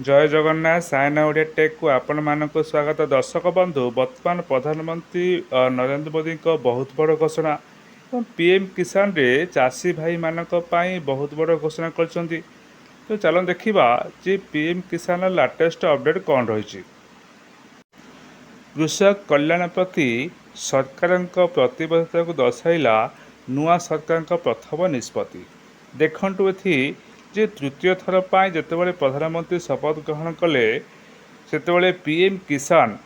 जय जगन्नाथ सायना ओडिया टेक को आपण मानक स्वागत। दर्शक बंधु, वर्तमान प्रधानमंत्री नरेंद्र मोदी को बहुत बड़ घोषणा पीएम किसान रे चाषी भाई मानक पाई बहुत बड़ घोषणा कर। तो चलो देखा जे पीएम किसान लाटेस्ट अपडेट कौन रही। कृषक कल्याण प्रति सरकार प्रतिबद्धता को दर्शाइला नुआ सरकार प्रथम निष्पत्ति। देखु एथि जे तृतीय थर पर जितेबाला प्रधानमंत्री शपथ ग्रहण कले सेतेबाला पीएम किसान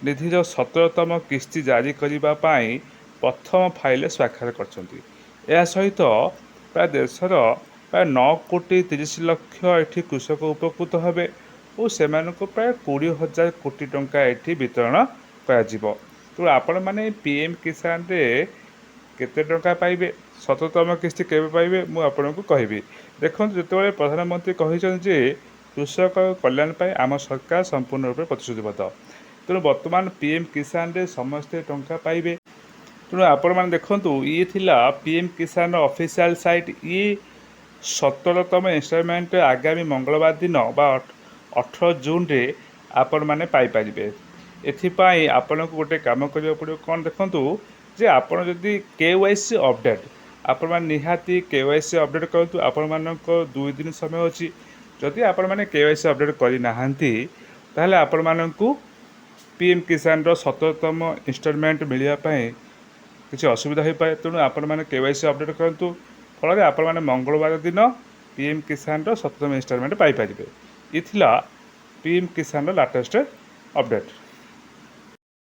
निधि 17तम किस्ती जारी करने प्रथम फाइल स्वाक्षर कर सहित प्राय देशर प्राय 9 कोटी 30 लक्ष एठी कृषक उपकृत हेबे और से प्राय 20,000 कोटी टंका एठी वितरण कर। तो आपण मैंने पीएम किसान रे केते टंका पाइबे, 17तम किस्ती केबे पाइबे मु आपनको कहबी। देखो जितेबाला प्रधानमंत्री कहते कृषक कल्याण पर आम सरकार संपूर्ण रूप प्रतिश्रुतिबद्ध। तेणु बर्तमान पीएम किसान रे समस्ते टंका पाइबे। तेणु आपण मैंने देखु ये थिला पीएम किसान ऑफिशियल साइट। ये 17तम इंस्टॉलमेंट आगामी मंगलवार दिन बा 18 जून रे आपण मैंने पाइपारे। एथिपाई आपण को गोटे काम करिया पड़ो कौन देखंतु जे आपण जदि केवाईसी अपडेट आपण मैंने निहाती केवाईसी अपडेट करतु। आपण मानक 2 दिन समय अछि। जदि आपण मैंने केवाईसी अपडेट करि नाहंती ताहले आपण मानकु पीएम किसान रो 17तम इंस्टॉलमेंट मिलिया पाए किसी असुविधा हो पाए। तेणु आपण मैंने केवाईसी अपडेट करतु, फल आपण मैंने मंगलवार दिन पीएम किसान रो 17तम इंस्टॉलमेंट पाइपारे। ये थिला पीएम किसान रो लाटेस्ट अपडेट।